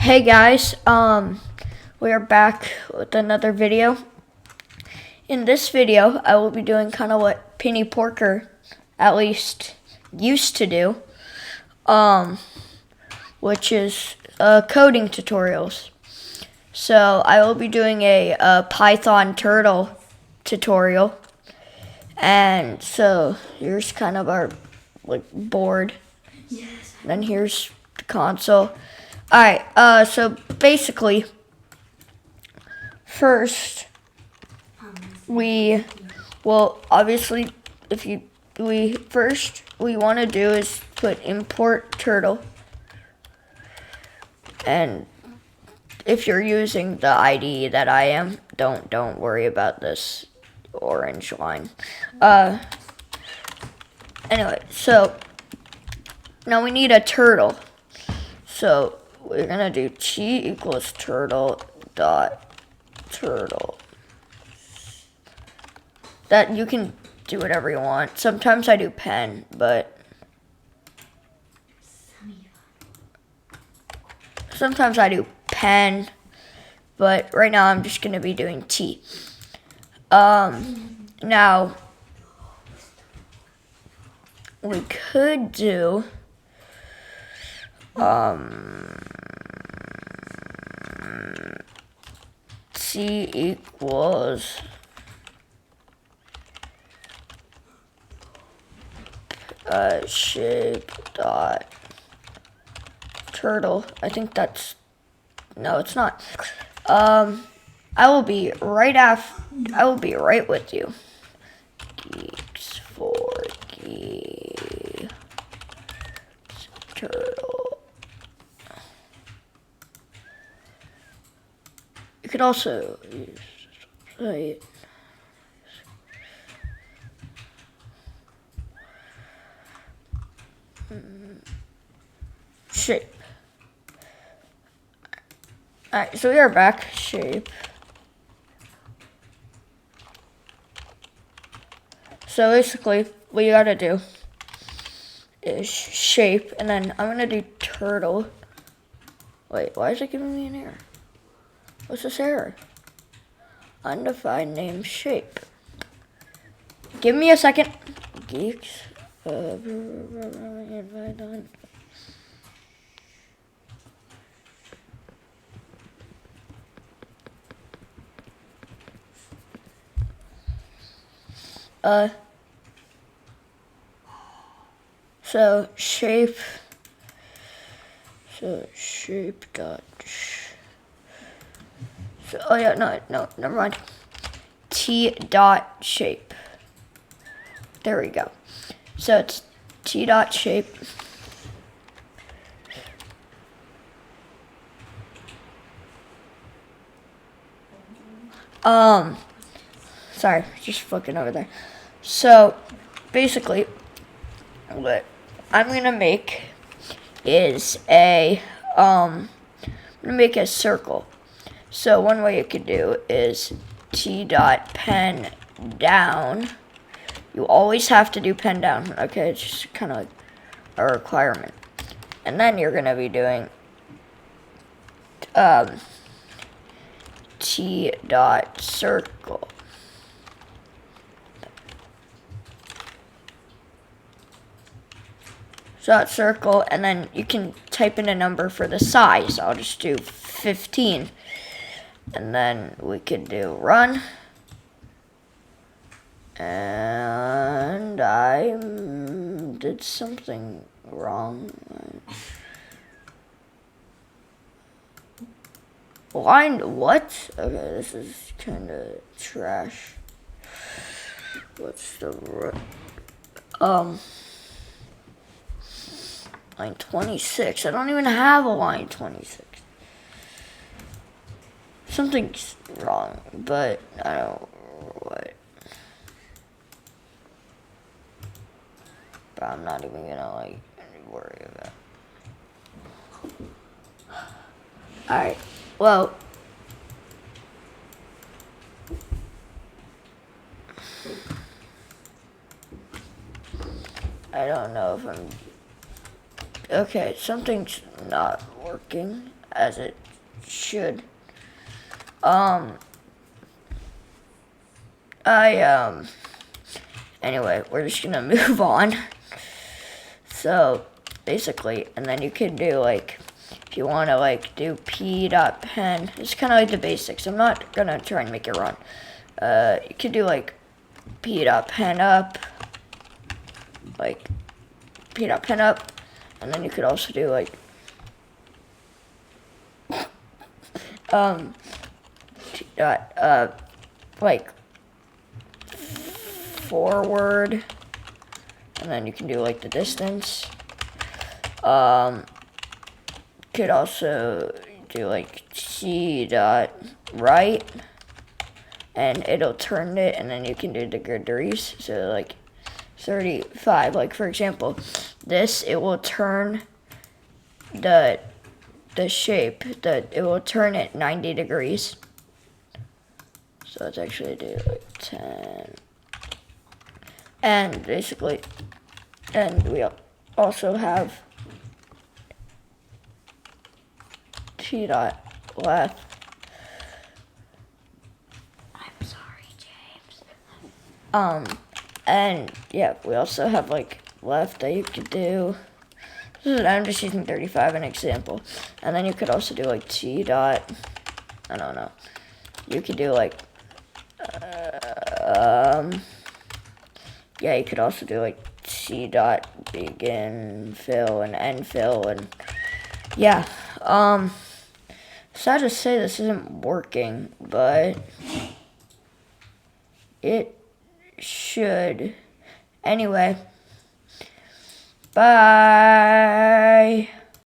Hey guys, we are back with another video. In this video, I will be doing kind of what Penny Porker at least used to do, which is coding tutorials. So I will be doing a Python turtle tutorial, and so here's kind of our board. Yes. Then here's the console. Alright, so basically, first, we obviously, we want to do is put import turtle. And if you're using the IDE that I am, don't worry about this orange line. Anyway, so now we need a turtle. So we're gonna do t equals turtle dot turtle. That you can do whatever you want. Sometimes I do pen, but sometimes I do pen, but right now I'm just gonna be doing t. Now we could do t equals shape dot turtle. I think that's, no, it's not. I will be right with you. Geeks for geeks turtle. You could also use site. Shape. Alright, so we are back. Shape. So basically, what you gotta do is shape, and then I'm gonna do turtle. Wait, why is it giving me an error? What's this error? Undefined name shape. Give me a second. Geeks. So shape. So shape dot. So, oh yeah, no, never mind. T dot shape. There we go. So it's T dot shape. Sorry, just fucking over there. So basically, what I'm gonna make is I'm gonna make a circle. So one way you could do is t dot pen down. You always have to do pen down, okay? It's just kind of like a requirement. And then you're gonna be doing t dot circle. So that circle, and then you can type in a number for the size. I'll just do 15. And then we could do run. And I did something wrong. Line what? Okay, this is kind of trash. What's the line 26? I don't even have a line 26. Something's wrong, but I don't know what. But I'm not even gonna worry about it. Alright, well, I don't know if I'm, okay, something's not working. as it should. Anyway, we're just gonna move on. So basically, and then you can do like, if you want to like do p.pen, it's kind of like the basics. I'm not gonna try and make it run. You can do like p.pen up, like p.pen up, and then you could also do like like forward, and then you can do like the distance. Could also do like c dot right, and it'll turn it, and then you can do degrees. So like 35. Like for example, this, it will turn the shape, it will turn it 90 degrees. So let's actually do like 10. And basically, and we also have t dot left. I'm sorry, James. And yeah, we also have like left that you could do. I'm just using 35 an example. And then you could also do like t dot, I don't know. You could do like, yeah, you could also do like t dot begin fill and end fill, and yeah. Sad to say this isn't working, but it should. Anyway, bye.